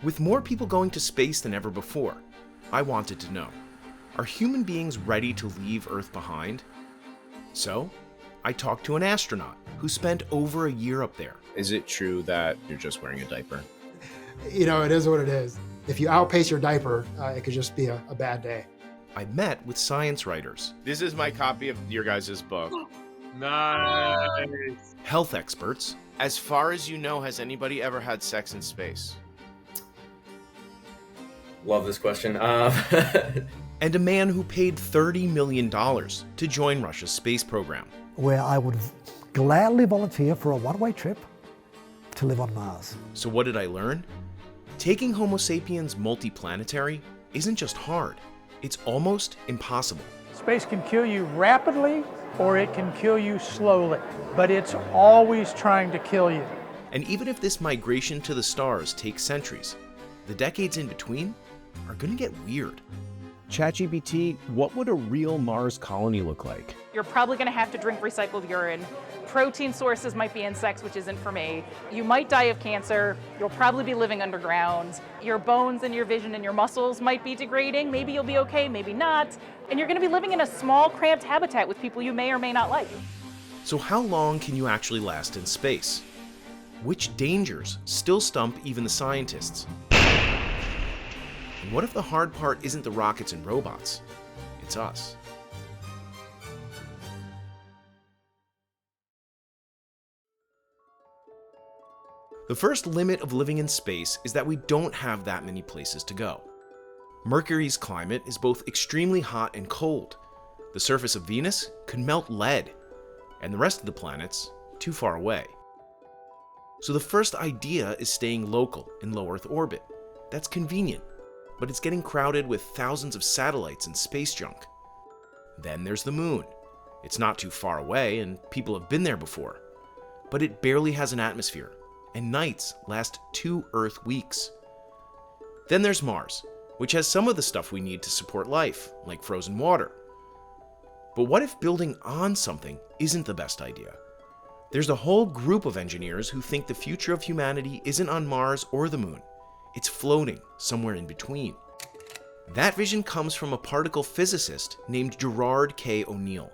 With more people going to space than ever before, I wanted to know, are human beings ready to leave Earth behind? So, I talked to an astronaut who spent over a year up there. Is it true that you're just wearing a diaper? You know, it is what it is. If you outpace your diaper, it could just be a bad day. I met with science writers. This is my copy of your guys' book. Nice. Health experts. As far as you know, has anybody ever had sex in space? Love this question. And a man who paid $30 million to join Russia's space program. Where I would gladly volunteer for a one-way trip to live on Mars. So what did I learn? Taking Homo sapiens multiplanetary isn't just hard, it's almost impossible. Space can kill you rapidly or it can kill you slowly, but it's always trying to kill you. And even if this migration to the stars takes centuries, the decades in between are gonna get weird. ChatGPT, what would a real Mars colony look like? You're probably going to have to drink recycled urine. Protein sources might be insects, which isn't for me. You might die of cancer. You'll probably be living underground. Your bones and your vision and your muscles might be degrading. Maybe you'll be okay, maybe not. And you're going to be living in a small, cramped habitat with people you may or may not like. So how long can you actually last in space? Which dangers still stump even the scientists? And what if the hard part isn't the rockets and robots? It's us. The first limit of living in space is that we don't have that many places to go. Mercury's climate is both extremely hot and cold. The surface of Venus could melt lead, and the rest of the planets too far away. So the first idea is staying local in low Earth orbit. That's convenient, but it's getting crowded with thousands of satellites and space junk. Then there's the moon. It's not too far away, and people have been there before, but it barely has an atmosphere, and nights last 2 Earth weeks. Then there's Mars, which has some of the stuff we need to support life, like frozen water. But what if building on something isn't the best idea? There's a whole group of engineers who think the future of humanity isn't on Mars or the moon. It's floating somewhere in between. That vision comes from a particle physicist named Gerard K. O'Neill.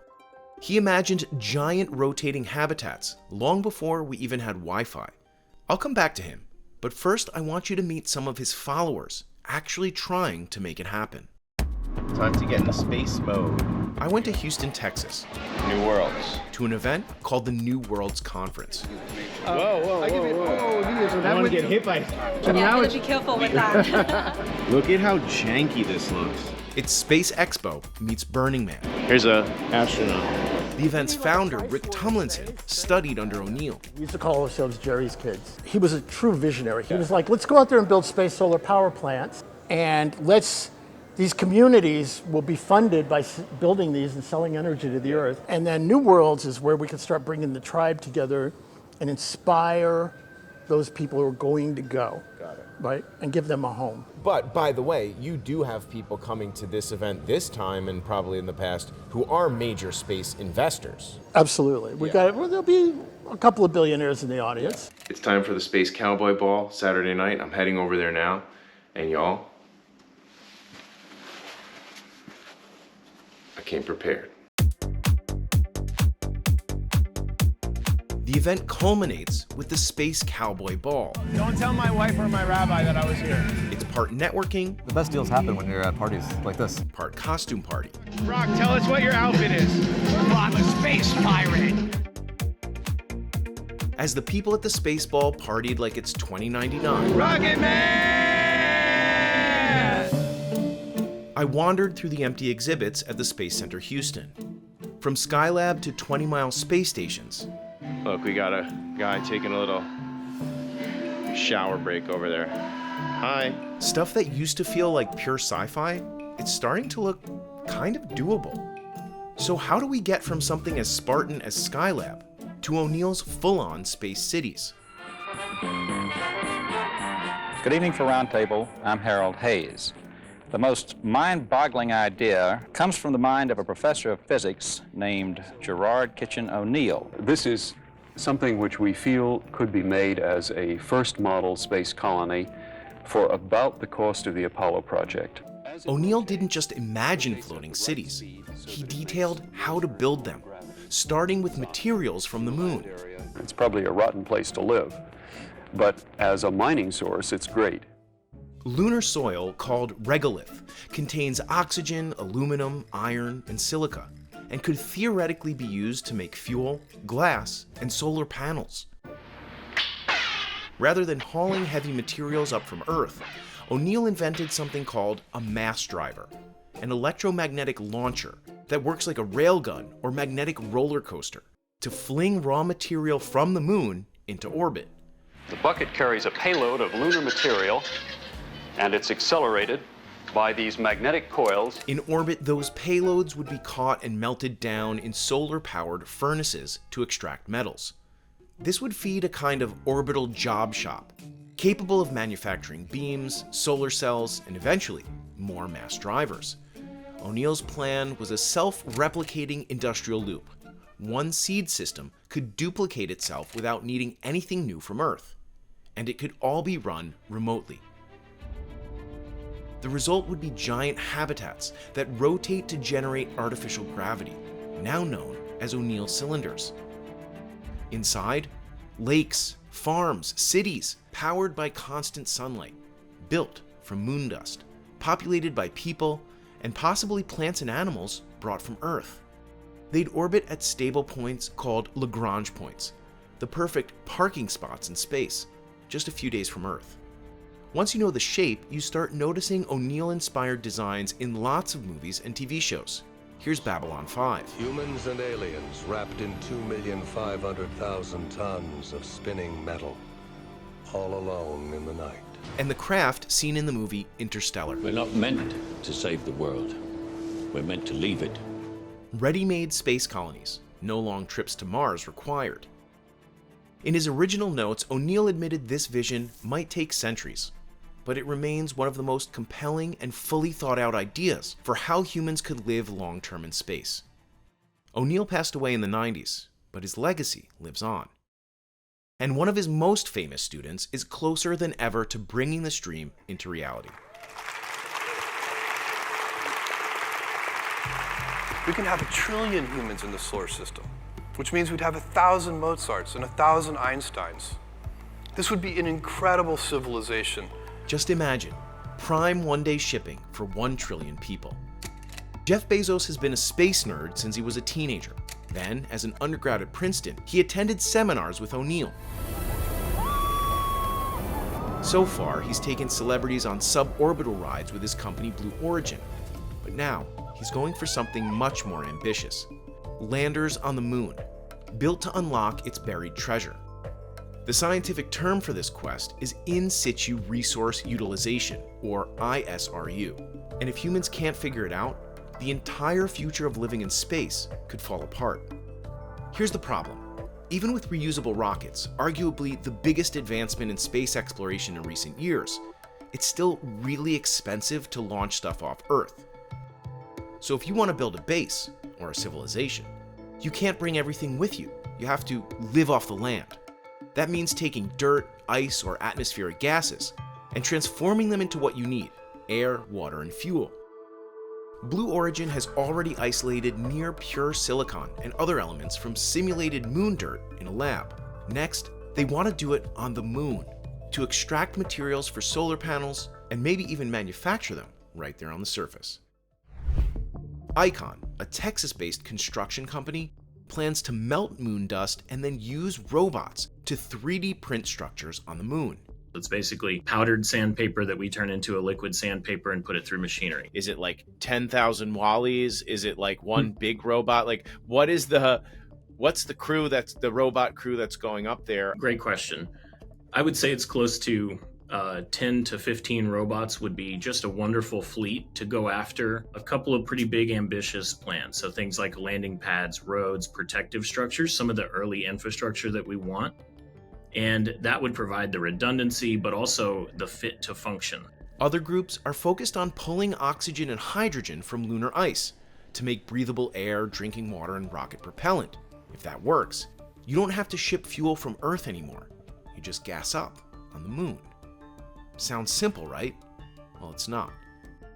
He imagined giant rotating habitats long before we even had Wi-Fi. I'll come back to him, but first I want you to meet some of his followers actually trying to make it happen. Time to get into space mode. I went to Houston, Texas, New Worlds. to an event called the New Worlds Conference. Whoa. I want to get hit by it. Yeah, be careful with that. Look at how janky this looks. It's Space Expo meets Burning Man. Here's a astronaut. The event's founder, Rick Tumlinson, studied under O'Neill. We used to call ourselves Jerry's kids. He was a true visionary. He was like, let's go out there and build space solar power plants, and these communities will be funded by building these and selling energy to the Earth. And then New Worlds is where we can start bringing the tribe together and inspire those people who are going to go. Got it. Right? And give them a home. But by the way, you do have people coming to this event this time and probably in the past who are major space investors. Absolutely. There'll be a couple of billionaires in the audience. It's time for the Space Cowboy Ball Saturday night. I'm heading over there now. And y'all, I came prepared. The event culminates with the Space Cowboy Ball. Don't tell my wife or my rabbi that I was here. It's part networking, The best deals happen when you're at parties like this. part costume party. Brock, tell us what your outfit is. I'm a space pirate. As the people at the Space Ball partied like it's 2099, Rocket Man! I wandered through the empty exhibits at the Space Center Houston. From Skylab to 20 Mile space stations. Look, we got a guy taking a little shower break over there. Hi. Stuff that used to feel like pure sci-fi, it's starting to look kind of doable. So how do we get from something as Spartan as Skylab to O'Neill's full-on space cities? Good evening for Roundtable. I'm Harold Hayes. The most mind-boggling idea comes from the mind of a professor of physics named Gerard Kitchen O'Neill. This is something which we feel could be made as a first model space colony for about the cost of the Apollo project. O'Neill didn't just imagine floating cities. He detailed how to build them, starting with materials from the moon. It's probably a rotten place to live, but as a mining source, it's great. Lunar soil, called regolith, contains oxygen, aluminum, iron, and silica, and could theoretically be used to make fuel, glass, and solar panels. Rather than hauling heavy materials up from Earth, O'Neill invented something called a mass driver, an electromagnetic launcher that works like a railgun or magnetic roller coaster to fling raw material from the moon into orbit. The bucket carries a payload of lunar material, and it's accelerated by these magnetic coils. In orbit, those payloads would be caught and melted down in solar-powered furnaces to extract metals. This would feed a kind of orbital job shop, capable of manufacturing beams, solar cells, and eventually, more mass drivers. O'Neill's plan was a self-replicating industrial loop. One seed system could duplicate itself without needing anything new from Earth, and it could all be run remotely. The result would be giant habitats that rotate to generate artificial gravity, now known as O'Neill cylinders. Inside, lakes, farms, cities powered by constant sunlight, built from moon dust, populated by people, and possibly plants and animals brought from Earth. They'd orbit at stable points called Lagrange points, the perfect parking spots in space, just a few days from Earth. Once you know the shape, you start noticing O'Neill-inspired designs in lots of movies and TV shows. Here's Babylon 5. Humans and aliens wrapped in 2,500,000 tons of spinning metal, all alone in the night. And the craft seen in the movie Interstellar. We're not meant to save the world. We're meant to leave it. Ready-made space colonies, no long trips to Mars required. In his original notes, O'Neill admitted this vision might take centuries, but it remains one of the most compelling and fully thought out ideas for how humans could live long-term in space. O'Neill passed away in the 90s, but his legacy lives on. And one of his most famous students is closer than ever to bringing this dream into reality. We can have 1 trillion humans in the solar system, which means we'd have 1,000 Mozarts and 1,000 Einsteins. This would be an incredible civilization. Just imagine, prime one-day shipping for 1 trillion people. Jeff Bezos has been a space nerd since he was a teenager. Then, as an undergrad at Princeton, he attended seminars with O'Neill. So far, he's taken celebrities on suborbital rides with his company Blue Origin. But now, he's going for something much more ambitious. Landers on the moon, built to unlock its buried treasure. The scientific term for this quest is in situ resource utilization, or ISRU. And if humans can't figure it out, the entire future of living in space could fall apart. Here's the problem. Even with reusable rockets, arguably the biggest advancement in space exploration in recent years, it's still really expensive to launch stuff off Earth. So if you want to build a base, or a civilization, you can't bring everything with you. You have to live off the land. That means taking dirt, ice, or atmospheric gases and transforming them into what you need: air, water, and fuel. Blue Origin has already isolated near pure silicon and other elements from simulated moon dirt in a lab. Next, they want to do it on the moon to extract materials for solar panels and maybe even manufacture them right there on the surface. Icon, a Texas-based construction company, plans to melt moon dust and then use robots to 3D print structures on the moon. It's basically powdered sandpaper that we turn into a liquid sandpaper and put it through machinery. Is it like 10,000 Wallies? Is it like one big robot? Like, what's the crew that's the robot crew that's going up there? Great question. I would say it's close to 10 to 15 robots would be just a wonderful fleet to go after a couple of pretty big ambitious plans. So things like landing pads, roads, protective structures, some of the early infrastructure that we want. And that would provide the redundancy, but also the fit to function. Other groups are focused on pulling oxygen and hydrogen from lunar ice to make breathable air, drinking water, and rocket propellant. If that works, you don't have to ship fuel from Earth anymore. You just gas up on the moon. Sounds simple, right? Well, it's not.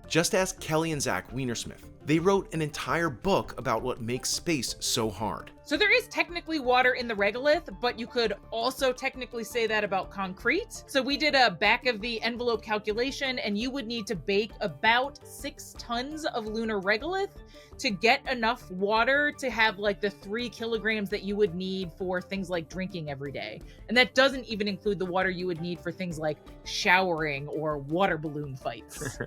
Just ask Kelly and Zach Weinersmith. They wrote an entire book about what makes space so hard. So there is technically water in the regolith, but you could also technically say that about concrete. So we did a back of the envelope calculation, and you would need to bake about 6 tons of lunar regolith to get enough water to have like the 3 kilograms that you would need for things like drinking every day. And that doesn't even include the water you would need for things like showering or water balloon fights.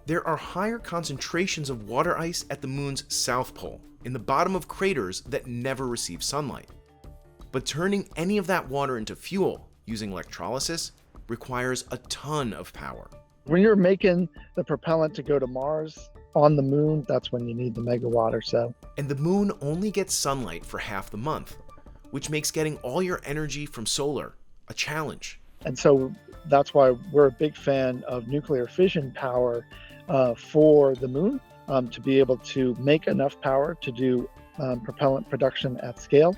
There are higher concentrations of water ice at the moon's south pole, in the bottom of craters that never receive sunlight. But turning any of that water into fuel using electrolysis requires a ton of power. When you're making the propellant to go to Mars on the moon, that's when you need the megawatt or so. And the moon only gets sunlight for half the month, which makes getting all your energy from solar a challenge. And so that's why we're a big fan of nuclear fission power for the moon, to be able to make enough power to do propellant production at scale.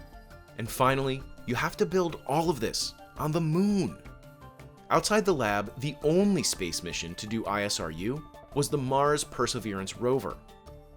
And finally, you have to build all of this on the moon. Outside the lab, the only space mission to do ISRU was the Mars Perseverance rover.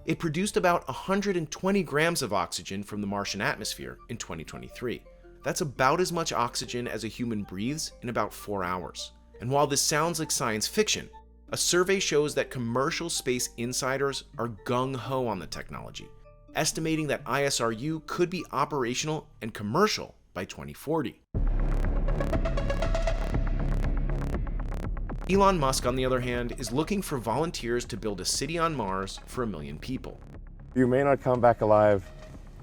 It produced about 120 grams of oxygen from the Martian atmosphere in 2023. That's about as much oxygen as a human breathes in about 4 hours. And while this sounds like science fiction, a survey shows that commercial space insiders are gung-ho on the technology, estimating that ISRU could be operational and commercial by 2040. Elon Musk, on the other hand, is looking for volunteers to build a city on Mars for 1 million people. You may not come back alive,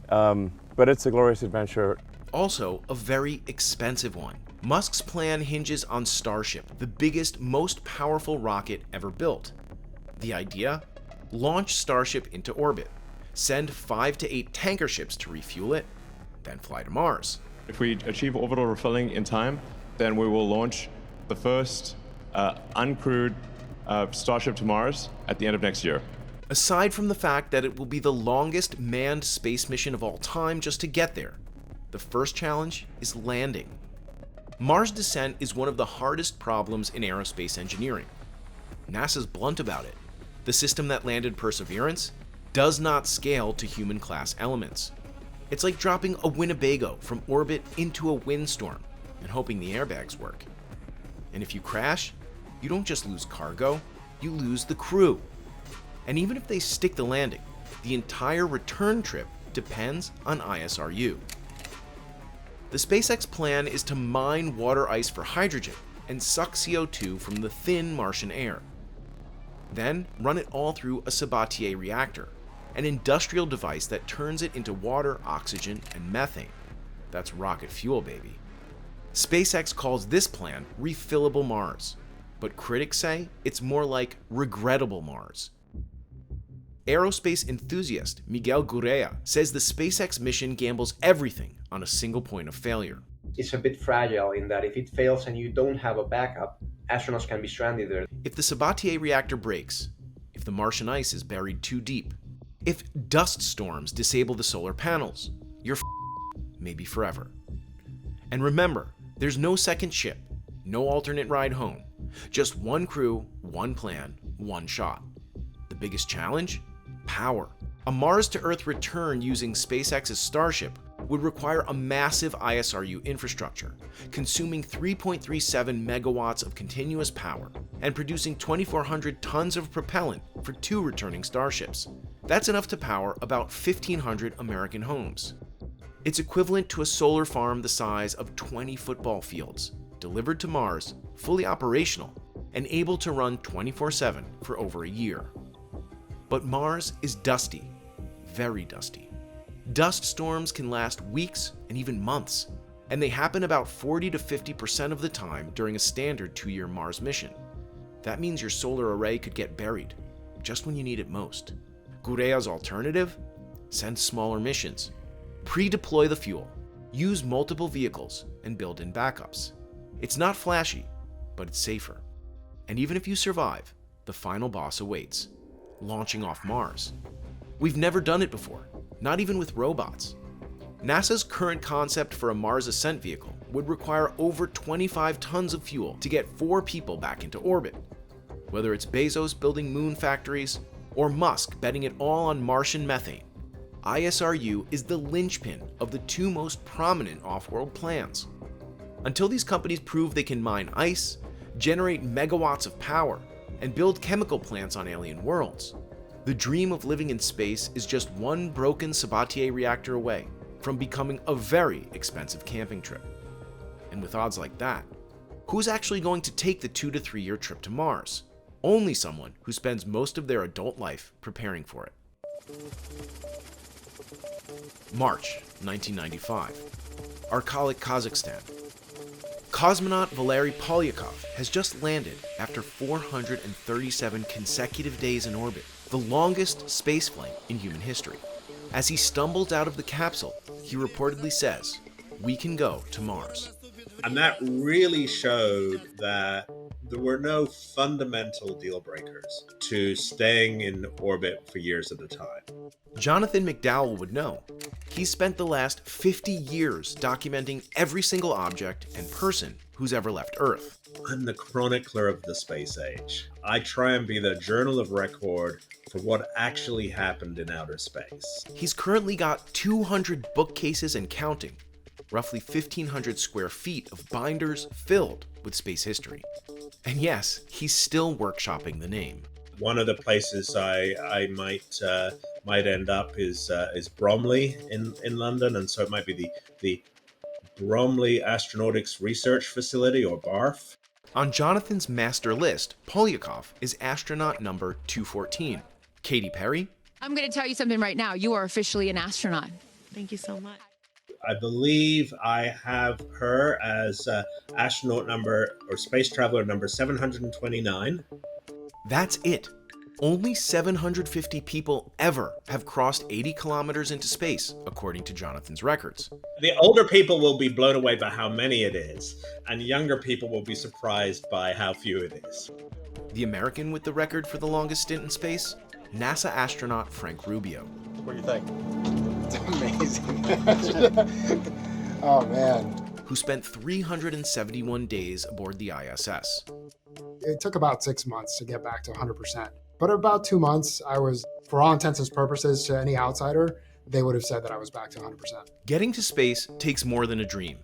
but it's a glorious adventure. Also, a very expensive one. Musk's plan hinges on Starship, the biggest, most powerful rocket ever built. The idea? Launch Starship into orbit, send 5 to 8 tanker ships to refuel it, then fly to Mars. If we achieve orbital refilling in time, then we will launch the first uncrewed Starship to Mars at the end of next year. Aside from the fact that it will be the longest manned space mission of all time just to get there, the first challenge is landing. Mars descent is one of the hardest problems in aerospace engineering. NASA's blunt about it. The system that landed Perseverance does not scale to human-class elements. It's like dropping a Winnebago from orbit into a windstorm and hoping the airbags work. And if you crash, you don't just lose cargo, you lose the crew. And even if they stick the landing, the entire return trip depends on ISRU. The SpaceX plan is to mine water ice for hydrogen and suck CO2 from the thin Martian air. Then run it all through a Sabatier reactor, an industrial device that turns it into water, oxygen, and methane. That's rocket fuel, baby. SpaceX calls this plan refillable Mars, but critics say it's more like regrettable Mars. Aerospace enthusiast Miguel Gurrea says the SpaceX mission gambles everything on a single point of failure. It's a bit fragile in that if it fails and you don't have a backup, astronauts can be stranded there. If the Sabatier reactor breaks, if the Martian ice is buried too deep, if dust storms disable the solar panels, you're maybe forever. And remember, there's no second ship, no alternate ride home, just one crew, one plan, one shot. The biggest challenge? Power. A Mars to Earth return using SpaceX's Starship would require a massive ISRU infrastructure, consuming 3.37 megawatts of continuous power and producing 2,400 tons of propellant for 2 returning Starships. That's enough to power about 1,500 American homes. It's equivalent to a solar farm the size of 20 football fields, delivered to Mars, fully operational, and able to run 24/7 for over a year. But Mars is dusty, very dusty. Dust storms can last weeks and even months, and they happen about 40 to 50% of the time during a standard 2-year Mars mission. That means your solar array could get buried, just when you need it most. Gurrea's alternative? Send smaller missions. Pre-deploy the fuel, use multiple vehicles, and build in backups. It's not flashy, but it's safer. And even if you survive, the final boss awaits. Launching off Mars. We've never done it before, not even with robots. NASA's current concept for a Mars ascent vehicle would require over 25 tons of fuel to get 4 people back into orbit. Whether it's Bezos building moon factories or Musk betting it all on Martian methane, ISRU is the linchpin of the 2 most prominent off-world plans. Until these companies prove they can mine ice, generate megawatts of power, and build chemical plants on alien worlds, the dream of living in space is just one broken Sabatier reactor away from becoming a very expensive camping trip. And with odds like that, who's actually going to take the 2 to 3 year trip to Mars? Only someone who spends most of their adult life preparing for it. March 1995. Arkalyk, Kazakhstan. Cosmonaut Valery Polyakov has just landed after 437 consecutive days in orbit, the longest spaceflight in human history. As he stumbles out of the capsule, he reportedly says, "We can go to Mars." And that really showed that there were no fundamental deal breakers to staying in orbit for years at a time. Jonathan McDowell would know. He spent the last 50 years documenting every single object and person who's ever left Earth. I'm the chronicler of the space age. I try and be the journal of record for what actually happened in outer space. He's currently got 200 bookcases and counting, roughly 1,500 square feet of binders filled with space history. And yes, he's still workshopping the name. One of the places I might end up is Bromley in London, and so it might be the Bromley Astronautics Research Facility, or BARF. On Jonathan's master list, Polyakov is astronaut number 214. Katy Perry? I'm going to tell you something right now. You are officially an astronaut. Thank you so much. I believe I have her as astronaut number, or space traveler number 729. That's it. Only 750 people ever have crossed 80 kilometers into space, according to Jonathan's records. The older people will be blown away by how many it is, and younger people will be surprised by how few it is. The American with the record for the longest stint in space? NASA astronaut Frank Rubio. What do you think? It's amazing. Oh, man. Who spent 371 days aboard the ISS. It took about 6 months to get back to 100%. But about 2 months, I was, for all intents and purposes, to any outsider, they would have said that I was back to 100%. Getting to space takes more than a dream.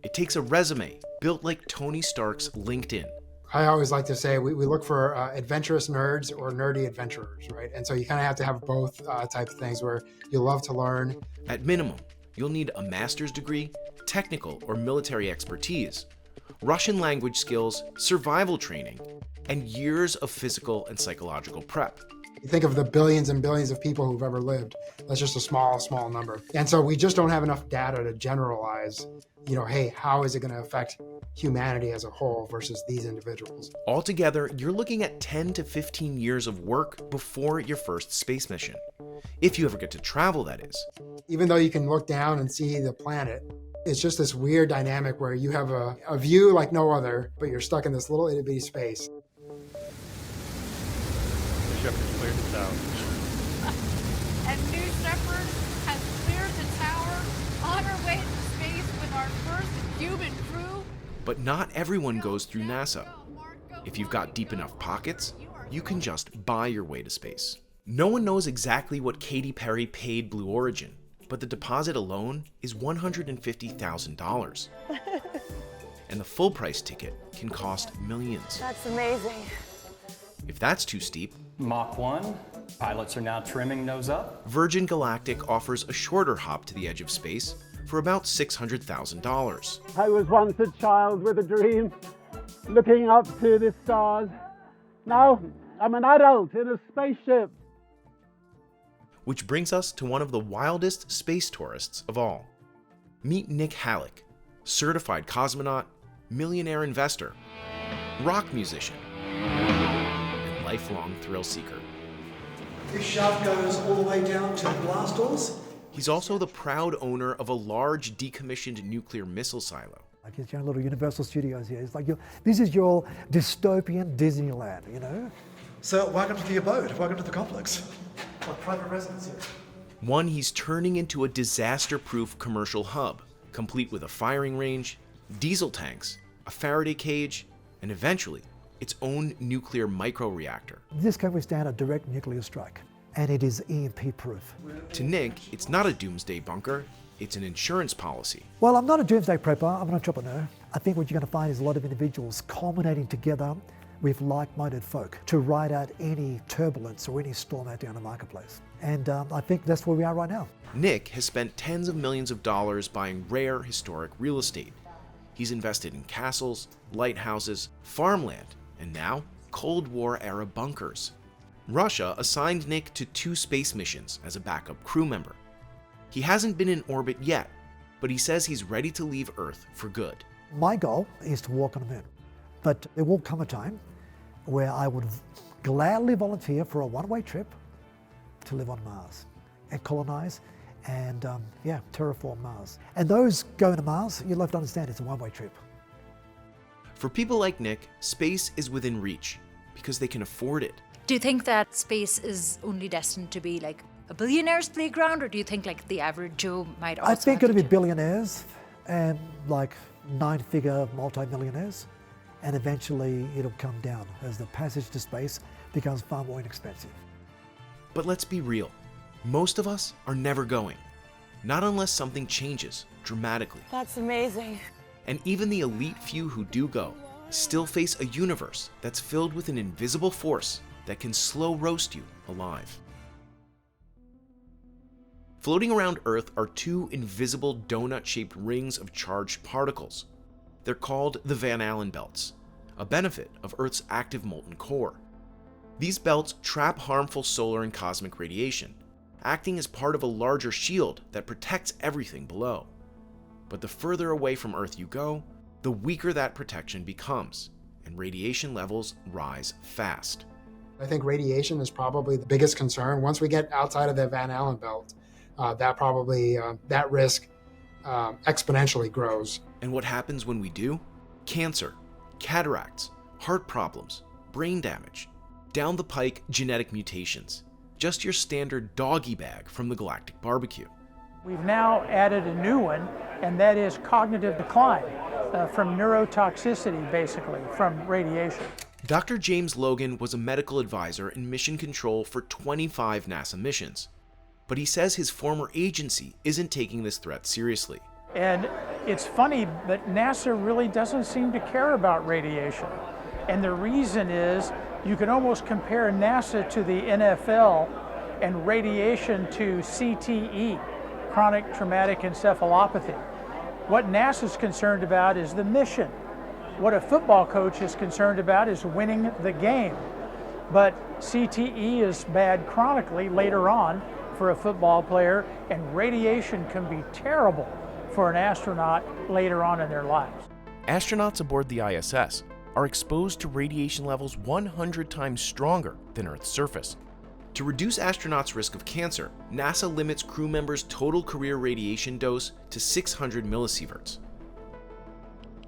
It takes a resume built like Tony Stark's LinkedIn. I always like to say we look for adventurous nerds or nerdy adventurers, right? And so you kind of have to have both types of things where you love to learn. At minimum, you'll need a master's degree, technical or military expertise, Russian language skills, survival training, and years of physical and psychological prep. You think of the billions and billions of people who've ever lived. That's just a small number. And so we just don't have enough data to generalize, hey, how is it going to affect humanity as a whole versus these individuals? Altogether, you're looking at 10 to 15 years of work before your first space mission. If you ever get to travel, that is. Even though you can look down and see the planet, it's just this weird dynamic where you have a view like no other, but you're stuck in this little itty bitty space. New Shepard's cleared the tower. And New Shepard has cleared the tower on our way to space with our first human crew. But not everyone goes through NASA. If you've got deep enough pockets, you can just buy your way to space. No one knows exactly what Katy Perry paid Blue Origin, but the deposit alone is $150,000. And the full price ticket can cost millions. That's amazing. If that's too steep, Mach 1, pilots are now trimming nose up. Virgin Galactic offers a shorter hop to the edge of space for about $600,000. I was once a child with a dream, looking up to the stars. Now I'm an adult in a spaceship. Which brings us to one of the wildest space tourists of all. Meet Nick Halleck, certified cosmonaut, millionaire investor, rock musician, and lifelong thrill seeker. This shaft goes all the way down to the blast doors. He's also the proud owner of a large decommissioned nuclear missile silo. Like it's your little Universal Studios here. It's like this is your dystopian Disneyland, So welcome to the abode. Welcome to the complex. My private residence here. One he's turning into a disaster-proof commercial hub, complete with a firing range, diesel tanks, a Faraday cage, and eventually its own nuclear microreactor. This can withstand a direct nuclear strike, and it is EMP proof. To Nick, it's not a doomsday bunker, it's an insurance policy. Well, I'm not a doomsday prepper, I'm an entrepreneur. I think what you're going to find is a lot of individuals culminating together with like-minded folk to ride out any turbulence or any storm out there in the marketplace. And I think that's where we are right now. Nick has spent tens of millions of dollars buying rare historic real estate. He's invested in castles, lighthouses, farmland, and now Cold War-era bunkers. Russia assigned Nick to 2 space missions as a backup crew member. He hasn't been in orbit yet, but he says he's ready to leave Earth for good. My goal is to walk on the moon, but there will come a time where I would gladly volunteer for a one-way trip to live on Mars and colonize and terraform Mars. And those going to Mars, you'll have to understand it's a one-way trip. For people like Nick, space is within reach because they can afford it. Do you think that space is only destined to be like a billionaire's playground, or do you think like the average Joe might also? I think it'll be billionaires and like 9-figure multi-millionaires, and eventually it'll come down as the passage to space becomes far more inexpensive. But let's be real, most of us are never going, not unless something changes dramatically. That's amazing. And even the elite few who do go still face a universe that's filled with an invisible force that can slow roast you alive. Floating around Earth are 2 invisible donut-shaped rings of charged particles. They're called the Van Allen belts, a benefit of Earth's active molten core. These belts trap harmful solar and cosmic radiation, acting as part of a larger shield that protects everything below. But the further away from Earth you go, the weaker that protection becomes, and radiation levels rise fast. I think radiation is probably the biggest concern. Once we get outside of the Van Allen belt, that risk exponentially grows. And what happens when we do? Cancer, cataracts, heart problems, brain damage, down the pike genetic mutations. Just your standard doggy bag from the Galactic Barbecue. We've now added a new one, and that is cognitive decline from neurotoxicity, basically, from radiation. Dr. James Logan was a medical advisor in mission control for 25 NASA missions. But he says his former agency isn't taking this threat seriously. And it's funny, but NASA really doesn't seem to care about radiation. And the reason is you can almost compare NASA to the NFL and radiation to CTE, chronic traumatic encephalopathy. What NASA's concerned about is the mission. What a football coach is concerned about is winning the game. But CTE is bad chronically later on for a football player, and radiation can be terrible for an astronaut later on in their lives. Astronauts aboard the ISS are exposed to radiation levels 100 times stronger than Earth's surface. To reduce astronauts' risk of cancer, NASA limits crew members' total career radiation dose to 600 millisieverts.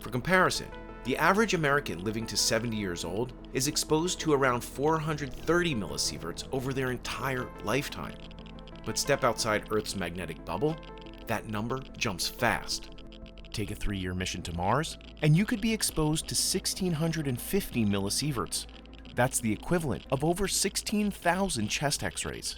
For comparison, the average American living to 70 years old is exposed to around 430 millisieverts over their entire lifetime. But step outside Earth's magnetic bubble, that number jumps fast. Take a 3-year mission to Mars, and you could be exposed to 1,650 millisieverts. That's the equivalent of over 16,000 chest x-rays.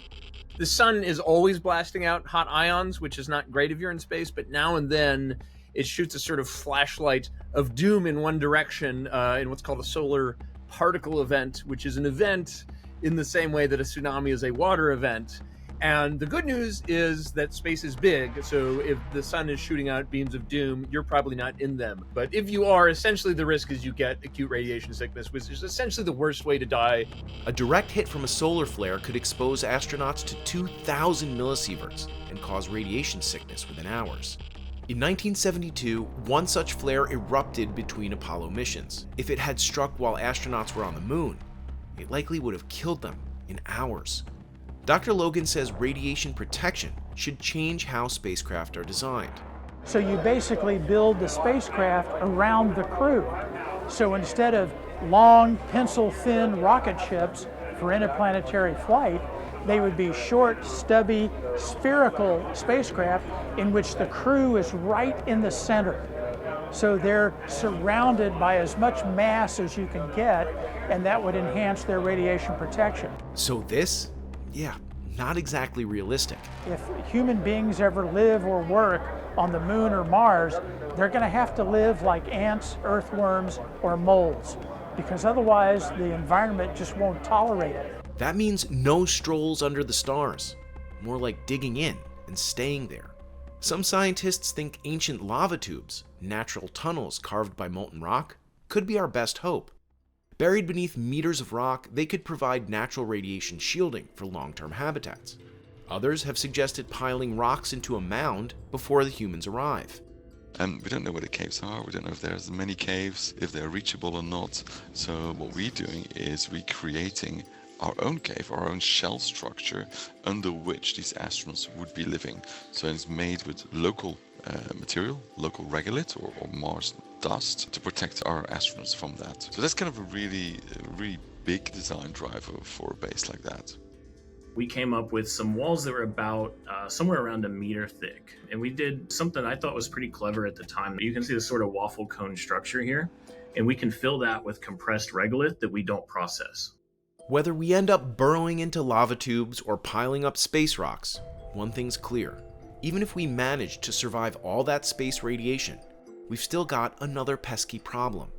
The sun is always blasting out hot ions, which is not great if you're in space, but now and then it shoots a sort of flashlight of doom in one direction in what's called a solar particle event, which is an event in the same way that a tsunami is a water event. And the good news is that space is big, so if the sun is shooting out beams of doom, you're probably not in them. But if you are, essentially the risk is you get acute radiation sickness, which is essentially the worst way to die. A direct hit from a solar flare could expose astronauts to 2,000 millisieverts and cause radiation sickness within hours. In 1972, one such flare erupted between Apollo missions. If it had struck while astronauts were on the moon, it likely would have killed them in hours. Dr. Logan says radiation protection should change how spacecraft are designed. So you basically build the spacecraft around the crew. So instead of long, pencil-thin rocket ships for interplanetary flight, they would be short, stubby, spherical spacecraft in which the crew is right in the center. So they're surrounded by as much mass as you can get, and that would enhance their radiation protection. So this, yeah, not exactly realistic. If human beings ever live or work on the moon or Mars, they're going to have to live like ants, earthworms, or moles, because otherwise the environment just won't tolerate it. That means no strolls under the stars, more like digging in and staying there. Some scientists think ancient lava tubes, natural tunnels carved by molten rock, could be our best hope. Buried beneath meters of rock, they could provide natural radiation shielding for long-term habitats. Others have suggested piling rocks into a mound before the humans arrive. We don't know where the caves are, we don't know if there's many caves, if they're reachable or not. So what we're doing is recreating our own cave, our own shell structure under which these astronauts would be living. So it's made with local material, local regolith or Mars dust to protect our astronauts from that. So that's kind of a really big design driver for a base like that. We came up with some walls that were about somewhere around 1 meter thick. And we did something I thought was pretty clever at the time. You can see the sort of waffle cone structure here, and we can fill that with compressed regolith that we don't process. Whether we end up burrowing into lava tubes or piling up space rocks, one thing's clear. Even if we manage to survive all that space radiation, we've still got another pesky problem.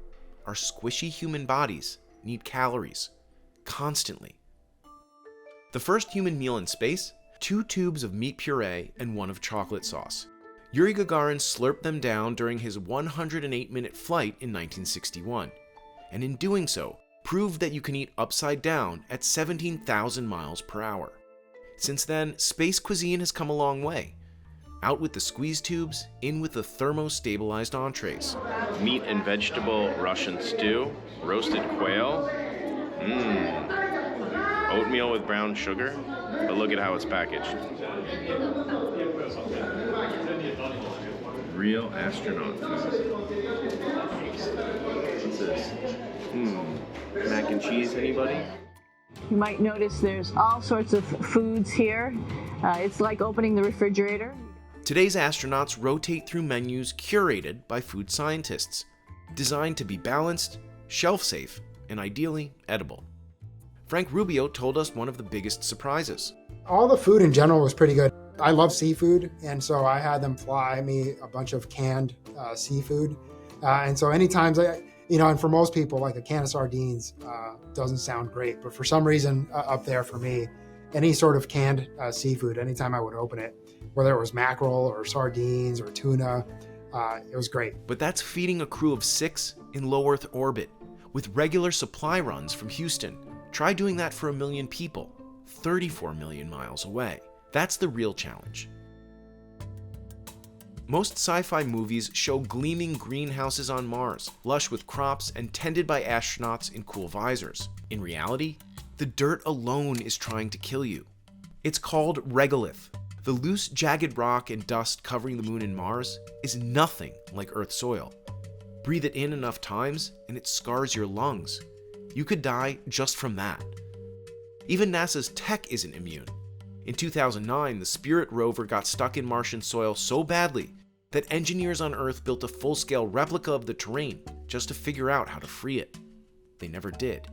Our squishy human bodies need calories, constantly. The first human meal in space, 2 tubes of meat puree and 1 of chocolate sauce. Yuri Gagarin slurped them down during his 108-minute flight in 1961, and in doing so, proved that you can eat upside down at 17,000 miles per hour. Since then, space cuisine has come a long way. Out with the squeeze tubes, in with the thermo-stabilized entrees. Meat and vegetable Russian stew, roasted quail, oatmeal with brown sugar, but look at how it's packaged. Real astronaut food. What's this? Mac and cheese, anybody? You might notice there's all sorts of foods here. It's like opening the refrigerator. Today's astronauts rotate through menus curated by food scientists, designed to be balanced, shelf-safe, and ideally edible. Frank Rubio told us one of the biggest surprises. All the food in general was pretty good. I love seafood, and so I had them fly me a bunch of canned seafood. And so anytime, and for most people, like a can of sardines doesn't sound great, but for some reason up there for me, any sort of canned seafood, anytime I would open it, whether it was mackerel or sardines or tuna, it was great. But that's feeding a crew of 6 in low Earth orbit, with regular supply runs from Houston. Try doing that for 1 million people, 34 million miles away. That's the real challenge. Most sci-fi movies show gleaming greenhouses on Mars, lush with crops and tended by astronauts in cool visors. In reality, the dirt alone is trying to kill you. It's called regolith. The loose, jagged rock and dust covering the moon and Mars is nothing like Earth soil. Breathe it in enough times and it scars your lungs. You could die just from that. Even NASA's tech isn't immune. In 2009, the Spirit rover got stuck in Martian soil so badly that engineers on Earth built a full-scale replica of the terrain just to figure out how to free it. They never did.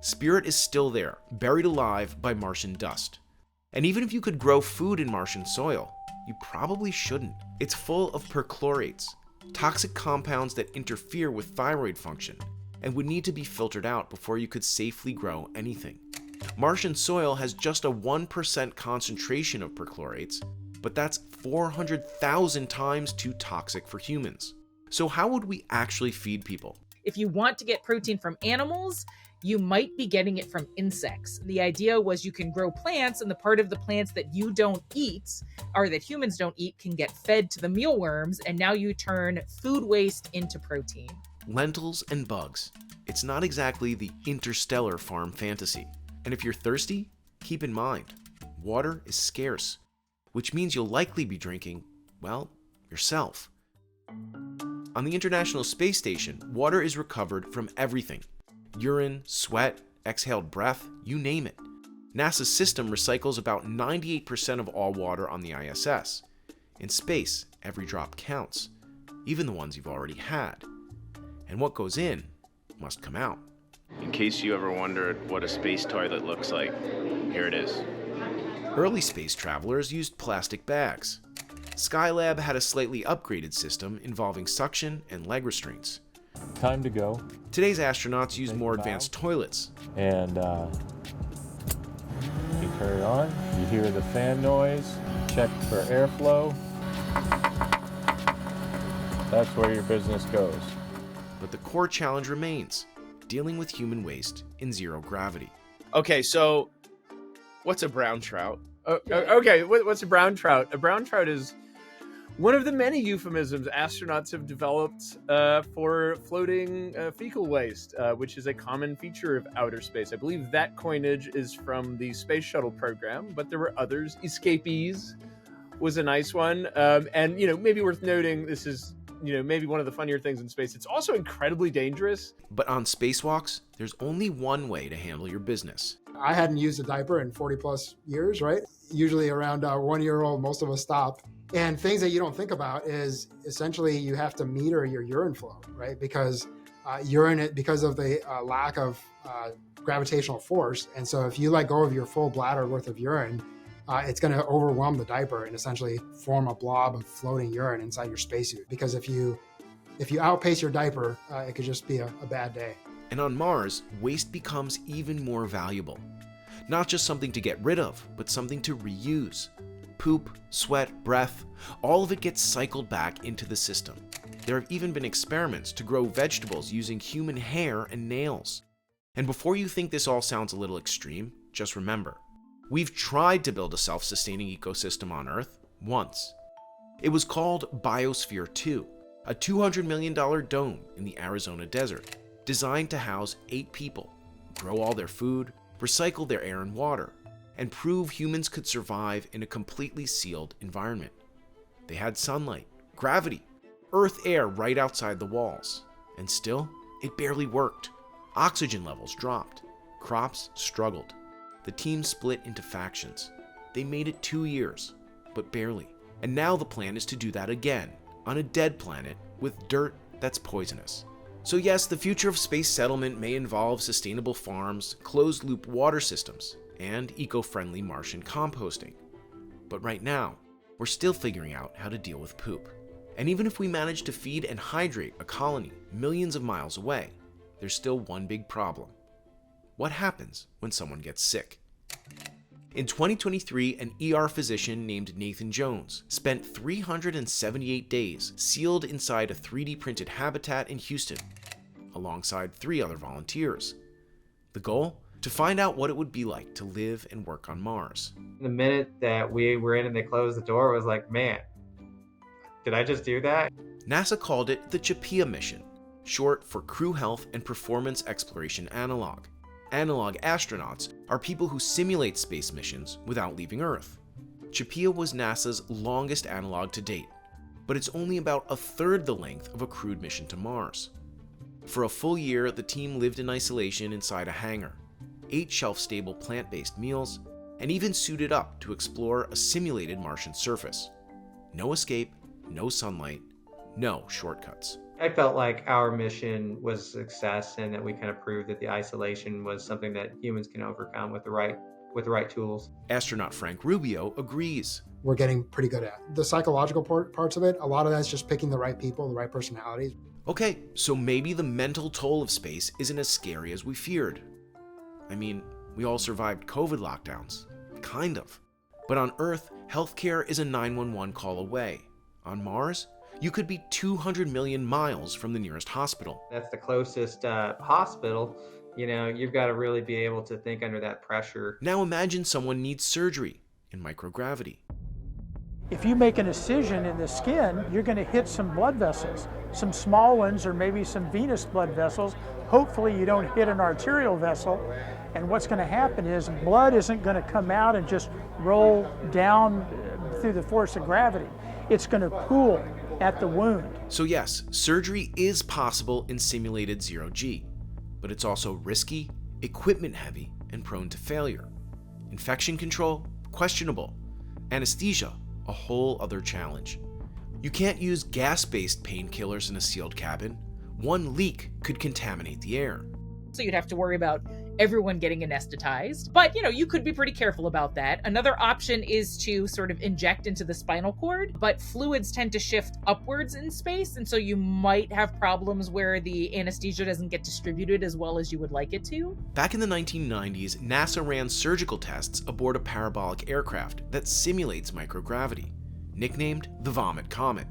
Spirit is still there, buried alive by Martian dust. And even if you could grow food in Martian soil, you probably shouldn't. It's full of perchlorates, toxic compounds that interfere with thyroid function and would need to be filtered out before you could safely grow anything. Martian soil has just a 1% concentration of perchlorates, but that's 400,000 times too toxic for humans. So how would we actually feed people? If you want to get protein from animals, you might be getting it from insects. The idea was you can grow plants, and the part of the plants that you don't eat, or that humans don't eat, can get fed to the mealworms, and now you turn food waste into protein. Lentils and bugs. It's not exactly the interstellar farm fantasy. And if you're thirsty, keep in mind, water is scarce, which means you'll likely be drinking, well, yourself. On the International Space Station, water is recovered from everything. Urine, sweat, exhaled breath, you name it. NASA's system recycles about 98% of all water on the ISS. In space, every drop counts. even the ones you've already had. And what goes in must come out. In case you ever wondered what a space toilet looks like, here it is. Early space travelers used plastic bags. Skylab had a slightly upgraded system involving suction and leg restraints. Time to go. Today's astronauts use more advanced toilets. And you carry on. You hear the fan noise. Check for airflow. That's where your business goes. But the core challenge remains, dealing with human waste in zero gravity. Okay, so what's a brown trout? Okay, what's a brown trout? A brown trout is one of the many euphemisms astronauts have developed for floating fecal waste, which is a common feature of outer space. I believe that coinage is from the space shuttle program, but there were others. Escapees was a nice one. And, maybe worth noting, this is, maybe one of the funnier things in space. It's also incredibly dangerous. But on spacewalks, there's only one way to handle your business. I hadn't used a diaper in 40 plus years, right? Usually around 1 year old, most of us stop. And things that you don't think about is essentially you have to meter your urine flow, right? Because because of the lack of gravitational force. And so if you let go of your full bladder worth of urine, it's going to overwhelm the diaper and essentially form a blob of floating urine inside your spacesuit. Because if you outpace your diaper, it could just be a bad day. And on Mars, waste becomes even more valuable. Not just something to get rid of, but something to reuse. Poop, sweat, breath, all of it gets cycled back into the system. There have even been experiments to grow vegetables using human hair and nails. And before you think this all sounds a little extreme, just remember, we've tried to build a self-sustaining ecosystem on Earth once. It was called Biosphere 2, a $200 million dome in the Arizona desert, designed to house 8 people, grow all their food, recycle their air and water, and prove humans could survive in a completely sealed environment. They had sunlight, gravity, Earth air right outside the walls, and still, it barely worked. Oxygen levels dropped. Crops struggled. The team split into factions. They made it 2 years, but barely. And now the plan is to do that again, on a dead planet with dirt that's poisonous. So yes, the future of space settlement may involve sustainable farms, closed-loop water systems, and eco-friendly Martian composting. But right now, we're still figuring out how to deal with poop. And even if we manage to feed and hydrate a colony millions of miles away, there's still one big problem. What happens when someone gets sick? In 2023, an ER physician named Nathan Jones spent 378 days sealed inside a 3D printed habitat in Houston, alongside 3 other volunteers. The goal? To find out what it would be like to live and work on Mars. The minute that we were in and they closed the door, it was like, man, did I just do that? NASA called it the CHAPEA mission, short for Crew Health and Performance Exploration Analog. Analog astronauts are people who simulate space missions without leaving Earth. CHAPEA was NASA's longest analog to date, but it's only about 1/3 the length of a crewed mission to Mars. For a full year, the team lived in isolation inside a hangar, ate shelf-stable plant-based meals, and even suited up to explore a simulated Martian surface. No escape, no sunlight, no shortcuts. I felt like our mission was a success and that we kind of proved that the isolation was something that humans can overcome with the right tools. Astronaut Frank Rubio agrees. We're getting pretty good at the psychological parts of it. A lot of that's just picking the right people, the right personalities. Okay, so maybe the mental toll of space isn't as scary as we feared. I mean, we all survived COVID lockdowns. Kind of. But on Earth, healthcare is a 911 call away. On Mars, you could be 200 million miles from the nearest hospital. That's the closest hospital. You've got to really be able to think under that pressure. Now imagine someone needs surgery in microgravity. If you make an incision in the skin, you're going to hit some blood vessels, some small ones or maybe some venous blood vessels. Hopefully you don't hit an arterial vessel. And what's going to happen is blood isn't going to come out and just roll down through the force of gravity. It's going to pool at the wound. So yes, surgery is possible in simulated zero-G, but it's also risky, equipment heavy, and prone to failure. Infection control? Questionable. Anesthesia? A whole other challenge. You can't use gas-based painkillers in a sealed cabin. One leak could contaminate the air. So you'd have to worry about everyone getting anesthetized. But, you could be pretty careful about that. Another option is to sort of inject into the spinal cord, but fluids tend to shift upwards in space, and so you might have problems where the anesthesia doesn't get distributed as well as you would like it to. Back in the 1990s, NASA ran surgical tests aboard a parabolic aircraft that simulates microgravity, nicknamed the Vomit Comet.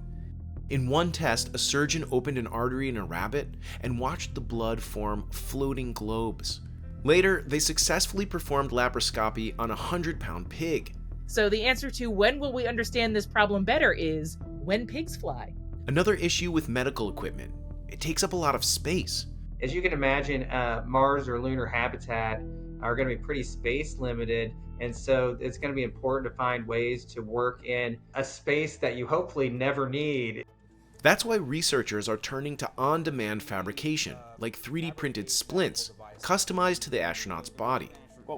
In one test, a surgeon opened an artery in a rabbit and watched the blood form floating globes. Later, they successfully performed laparoscopy on a 100-pound pig. So the answer to when will we understand this problem better is when pigs fly. Another issue with medical equipment, it takes up a lot of space. As you can imagine, Mars or lunar habitat are going to be pretty space limited. And so it's going to be important to find ways to work in a space that you hopefully never need. That's why researchers are turning to on-demand fabrication, like 3D printed splints, customized to the astronaut's body. Whoa.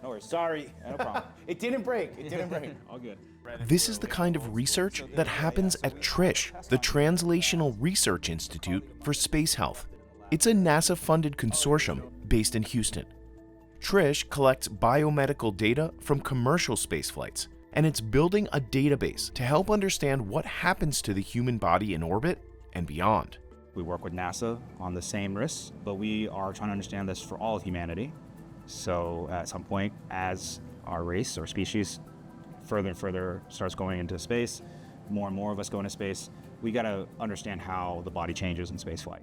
No worries. Sorry. No problem. It didn't break. It didn't break. All good. This is the kind of research that happens at TRISH, the Translational Research Institute for Space Health. It's a NASA-funded consortium based in Houston. TRISH collects biomedical data from commercial space flights, and it's building a database to help understand what happens to the human body in orbit and beyond. We work with NASA on the same risks, but we are trying to understand this for all of humanity. So at some point, as our race or species further and further starts going into space, more and more of us go into space, we got to understand how the body changes in spaceflight.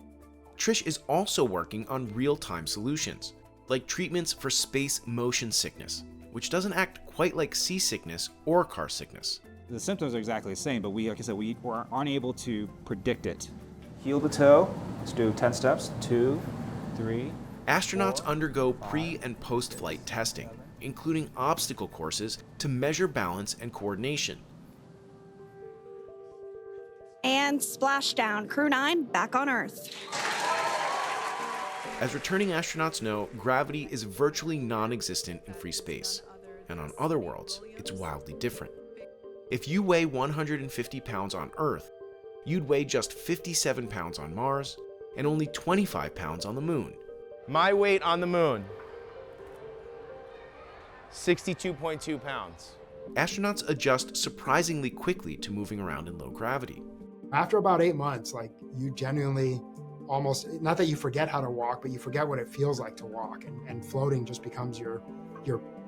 TRISH is also working on real-time solutions, like treatments for space motion sickness, which doesn't act quite like seasickness or car sickness. The symptoms are exactly the same, but like I said, we were unable to predict it. Heel to toe, let's do 10 steps, 2, 3. Astronauts undergo pre- and post-flight testing, including obstacle courses to measure balance and coordination. And splashdown, Crew 9 back on Earth. As returning astronauts know, gravity is virtually non-existent in free space, and on other worlds, it's wildly different. If you weigh 150 pounds on Earth, you'd weigh just 57 pounds on Mars, and only 25 pounds on the Moon. My weight on the Moon, 62.2 pounds. Astronauts adjust surprisingly quickly to moving around in low gravity. After about 8 months, you genuinely almost, not that you forget how to walk, but you forget what it feels like to walk, and floating just becomes your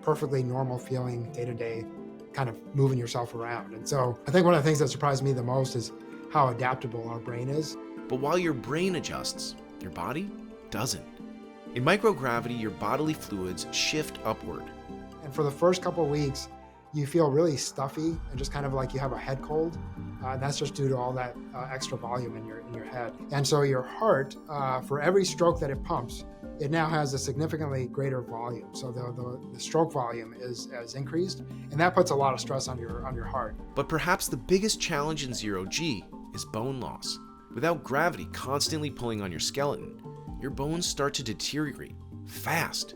perfectly normal feeling day-to-day kind of moving yourself around. And so I think one of the things that surprised me the most is how adaptable our brain is. But while your brain adjusts, your body doesn't. In microgravity, your bodily fluids shift upward. And for the first couple of weeks, you feel really stuffy and just kind of like you have a head cold. And that's just due to all that extra volume in your head. And so your heart, for every stroke that it pumps, it now has a significantly greater volume. So the stroke volume is increased, and that puts a lot of stress on your heart. But perhaps the biggest challenge in zero-G is bone loss. Without gravity constantly pulling on your skeleton, your bones start to deteriorate fast.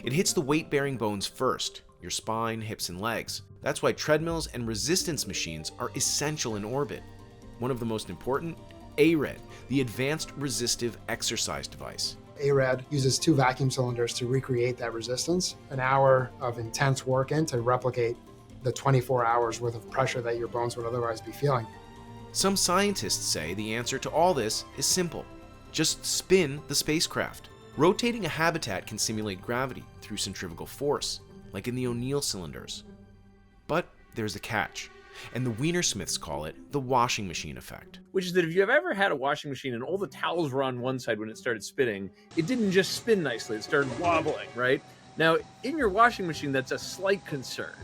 It hits the weight-bearing bones first, your spine, hips, and legs. That's why treadmills and resistance machines are essential in orbit. One of the most important, ARED, the Advanced Resistive Exercise Device. ARED uses 2 vacuum cylinders to recreate that resistance, an hour of intense work in to replicate the 24 hours worth of pressure that your bones would otherwise be feeling. Some scientists say the answer to all this is simple. Just spin the spacecraft. Rotating a habitat can simulate gravity through centrifugal force, like in the O'Neill cylinders. But there's a catch, and the Wienersmiths call it the washing machine effect. Which is that if you've ever had a washing machine and all the towels were on one side when it started spinning, it didn't just spin nicely, it started wobbling, right? Now, in your washing machine, that's a slight concern.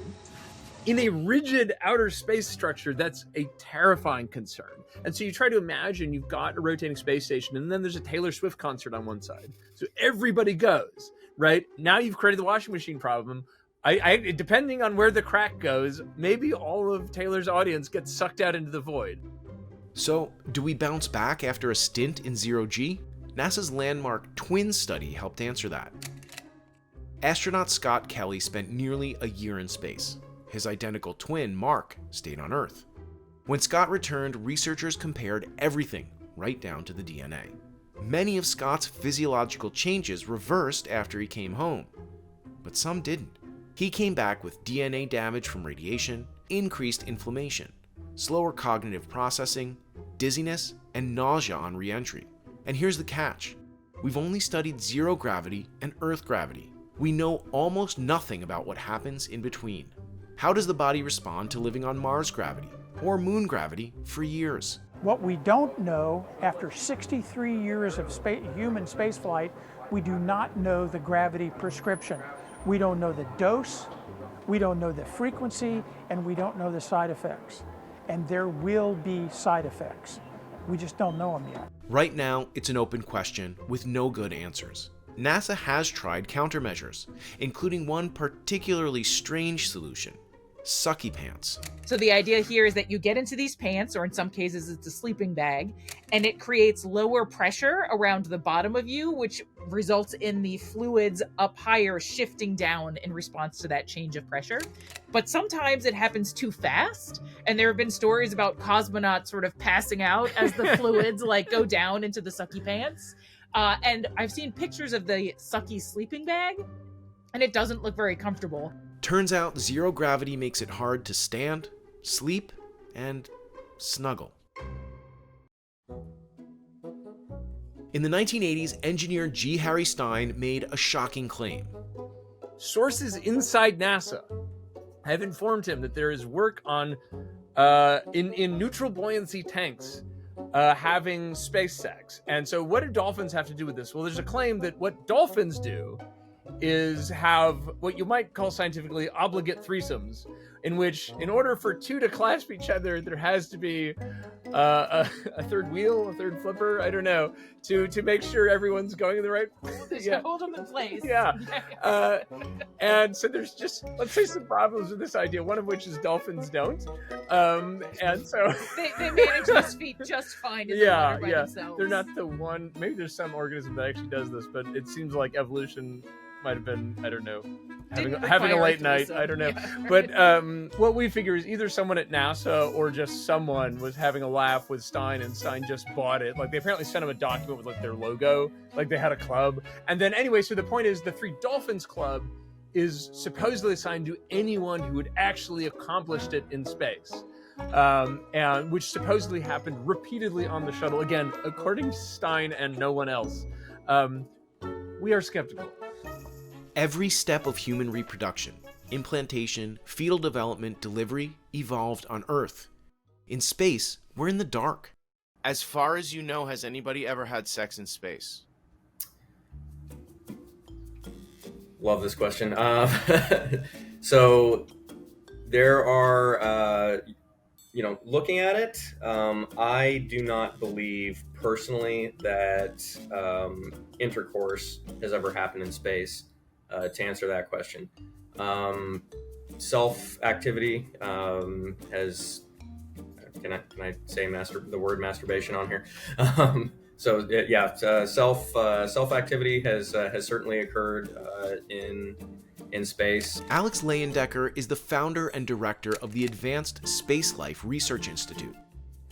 In a rigid outer space structure, that's a terrifying concern. And so you try to imagine you've got a rotating space station, and then there's a Taylor Swift concert on one side. So everybody goes, right? Now you've created the washing machine problem. Depending on where the crack goes, maybe all of Taylor's audience gets sucked out into the void. So, do we bounce back after a stint in zero-G? NASA's landmark twin study helped answer that. Astronaut Scott Kelly spent nearly a year in space. His identical twin, Mark, stayed on Earth. When Scott returned, researchers compared everything, right down to the DNA. Many of Scott's physiological changes reversed after he came home, but some didn't. He came back with DNA damage from radiation, increased inflammation, slower cognitive processing, dizziness, and nausea on re-entry. And here's the catch. We've only studied zero gravity and Earth gravity. We know almost nothing about what happens in between. How does the body respond to living on Mars gravity or moon gravity for years? What we don't know, after 63 years of human spaceflight, we do not know the gravity prescription. We don't know the dose, we don't know the frequency, and we don't know the side effects. And there will be side effects. We just don't know them yet. Right now, it's an open question with no good answers. NASA has tried countermeasures, including one particularly strange solution: sucky pants. So the idea here is that you get into these pants, or in some cases it's a sleeping bag, and it creates lower pressure around the bottom of you, which results in the fluids up higher shifting down in response to that change of pressure. But sometimes it happens too fast, and there have been stories about cosmonauts sort of passing out as the fluids like go down into the sucky pants. And I've seen pictures of the sucky sleeping bag, and it doesn't look very comfortable. Turns out zero gravity makes it hard to stand, sleep, and snuggle. In the 1980s, engineer G. Harry Stine made a shocking claim. Sources inside NASA have informed him that there is work on, in neutral buoyancy tanks, having space sex. And so what do dolphins have to do with this? Well, there's a claim that what dolphins do is have what you might call scientifically obligate threesomes, in which, in order for two to clasp each other, there has to be a third wheel, a third flipper, I don't know, to make sure everyone's going in the right To hold them in place. Yeah. And so there's just, let's say, some problems with this idea, one of which is dolphins don't. And so they manage this feat just fine in the water by themselves. They're not the one, maybe there's some organism that actually does this, but it seems like evolution might have been, I don't know, having a late night, I don't know. Yeah. But what we figure is either someone at NASA or just someone was having a laugh with Stine, and Stine just bought it. Like, they apparently sent him a document with like their logo, like they had a club. And then anyway, so the point is the Three-Dolphins Club is supposedly assigned to anyone who had actually accomplished it in space. And which supposedly happened repeatedly on the shuttle. Again, according to Stine and no one else. We are skeptical. Every step of human reproduction, implantation, fetal development, delivery, evolved on Earth. In space, we're in the dark. As far as you know, has anybody ever had sex in space? Love this question. So there are, looking at it, I do not believe personally that intercourse has ever happened in space. To answer that question, self-activity has. Can I say the word masturbation on here? Self-activity has certainly occurred in space. Alex Leyendecker is the founder and director of the Advanced Space Life Research Institute.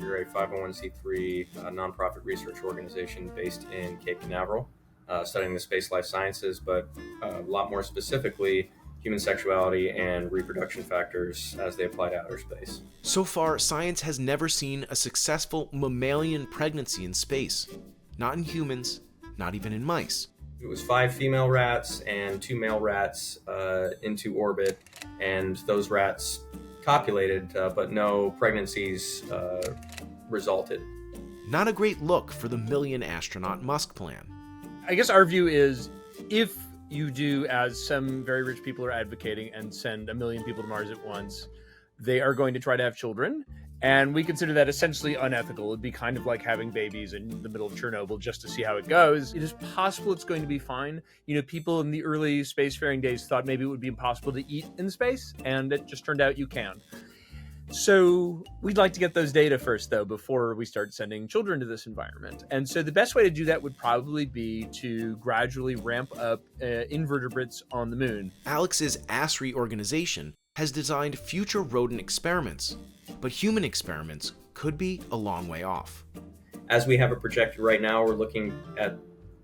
We're a 501c3 nonprofit research organization based in Cape Canaveral, studying the space life sciences, but a lot more specifically, human sexuality and reproduction factors as they apply to outer space. So far, science has never seen a successful mammalian pregnancy in space. Not in humans, not even in mice. It was 5 female rats and 2 male rats into orbit, and those rats copulated, but no pregnancies resulted. Not a great look for the million astronaut Musk plan. I guess our view is, if you do as some very rich people are advocating and send 1 million people to Mars at once, they are going to try to have children. And we consider that essentially unethical. It'd be kind of like having babies in the middle of Chernobyl just to see how it goes. It is possible it's going to be fine. People in the early spacefaring days thought maybe it would be impossible to eat in space, and it just turned out you can. So we'd like to get those data first, though, before we start sending children to this environment. And so the best way to do that would probably be to gradually ramp up invertebrates on the moon. Alex's ASRI organization has designed future rodent experiments, But human experiments could be a long way off. As we have it projected right now, we're looking at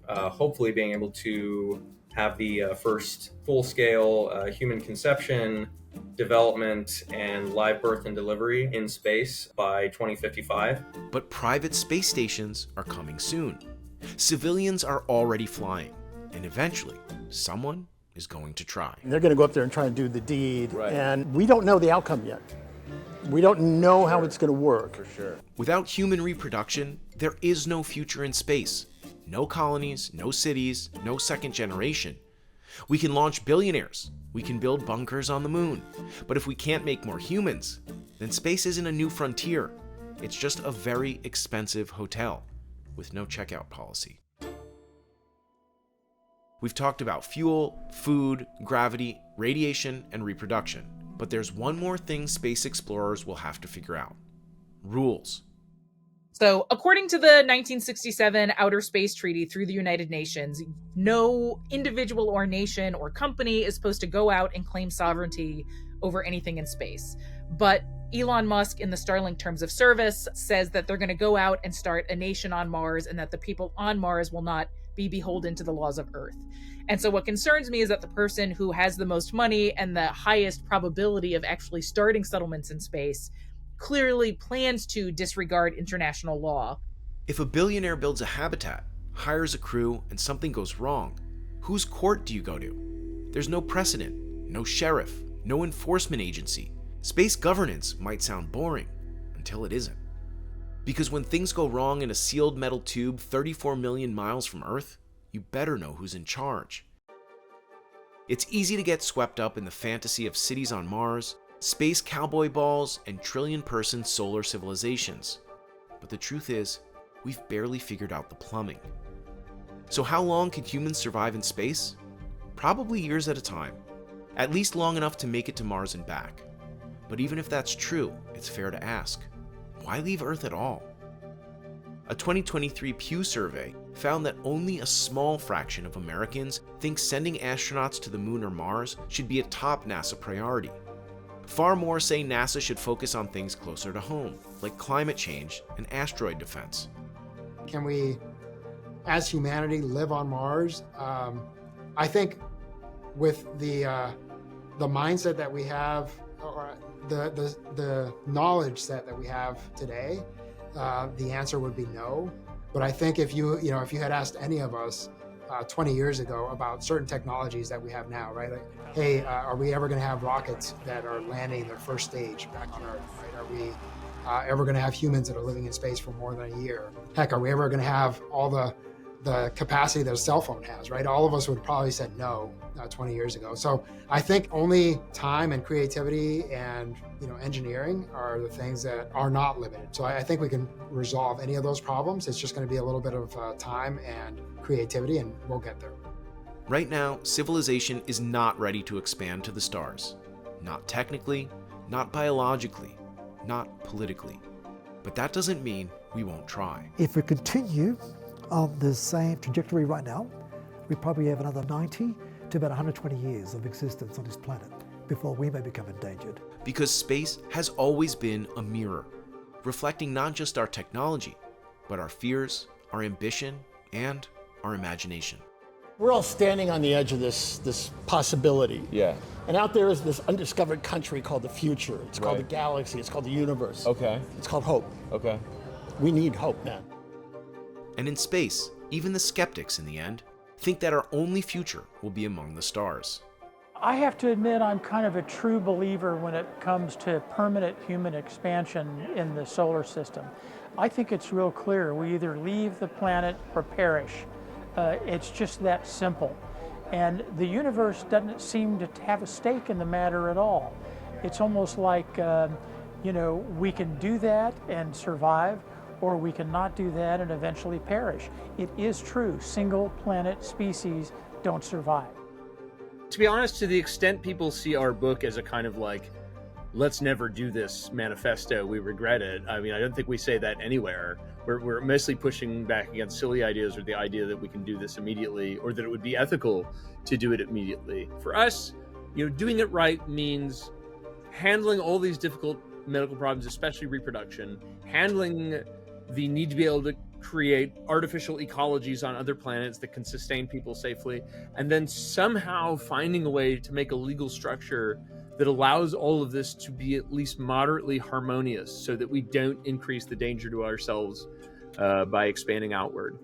hopefully being able to have the first full-scale human conception, development, and live birth and delivery in space by 2055. But private space stations are coming soon. Civilians are already flying, and eventually, someone is going to try. They're going to go up there and try and do the deed, and we don't know the outcome yet. We don't know how it's going to work. For sure. Without human reproduction, there is no future in space. No colonies, no cities, no second generation. We can launch billionaires. We can build bunkers on the moon. But if we can't make more humans, then space isn't a new frontier. It's just a very expensive hotel with no checkout policy. We've talked about fuel, food, gravity, radiation, and reproduction. But there's one more thing space explorers will have to figure out. Rules. So, according to the 1967 Outer Space Treaty through the United Nations, no individual or nation or company is supposed to go out and claim sovereignty over anything in space. But Elon Musk, in the Starlink Terms of Service, says that they're going to go out and start a nation on Mars and that the people on Mars will not be beholden to the laws of Earth. And so what concerns me is that the person who has the most money and the highest probability of actually starting settlements in space clearly plans to disregard international law. If a billionaire builds a habitat, hires a crew, and something goes wrong, whose court do you go to? There's no precedent, no sheriff, no enforcement agency. Space governance might sound boring until it isn't. Because when things go wrong in a sealed metal tube 34 million miles from Earth, you better know who's in charge. It's easy to get swept up in the fantasy of cities on Mars, space cowboy balls, and trillion-person solar civilizations. But the truth is, we've barely figured out the plumbing. So how long can humans survive in space? Probably years at a time. At least long enough to make it to Mars and back. But even if that's true, it's fair to ask, why leave Earth at all? A 2023 Pew survey found that only a small fraction of Americans think sending astronauts to the moon or Mars should be a top NASA priority. Far more say NASA should focus on things closer to home, like climate change and asteroid defense. Can we, as humanity, live on Mars? I think with the mindset that we have, or the knowledge set that we have today, the answer would be no. But I think if you had asked any of us 20 years ago about certain technologies that we have now, right? Like, hey, are we ever going to have rockets that are landing their first stage back on Earth, right? Are we ever going to have humans that are living in space for more than a year? Heck, are we ever going to have all the capacity that a cell phone has, right? All of us would probably said no 20 years ago. So I think only time and creativity and engineering are the things that are not limited. So I think we can resolve any of those problems. It's just going to be a little bit of time and creativity, and we'll get there. Right now, civilization is not ready to expand to the stars. Not technically, not biologically, not politically. But that doesn't mean we won't try. If we continue on the same trajectory right now, we probably have another 90 to about 120 years of existence on this planet before we may become endangered. Because space has always been a mirror, reflecting not just our technology, but our fears, our ambition, and our imagination. We're all standing on the edge of this possibility. Yeah. And out there is this undiscovered country called the future. It's called the galaxy. It's called the universe. Okay. It's called hope. Okay. We need hope, man. And in space, even the skeptics in the end think that our only future will be among the stars. I have to admit I'm kind of a true believer when it comes to permanent human expansion in the solar system. I think it's real clear. We either leave the planet or perish. It's just that simple. And the universe doesn't seem to have a stake in the matter at all. It's almost like, we can do that and survive, or we can not do that and eventually perish. It is true, single planet species don't survive. To be honest, to the extent people see our book as a kind of like, let's never do this manifesto, we regret it. I mean, I don't think we say that anywhere. We're mostly pushing back against silly ideas or the idea that we can do this immediately or that it would be ethical to do it immediately. For us, doing it right means handling all these difficult medical problems, especially reproduction, handling the need to be able to create artificial ecologies on other planets that can sustain people safely, and then somehow finding a way to make a legal structure that allows all of this to be at least moderately harmonious so that we don't increase the danger to ourselves by expanding outward.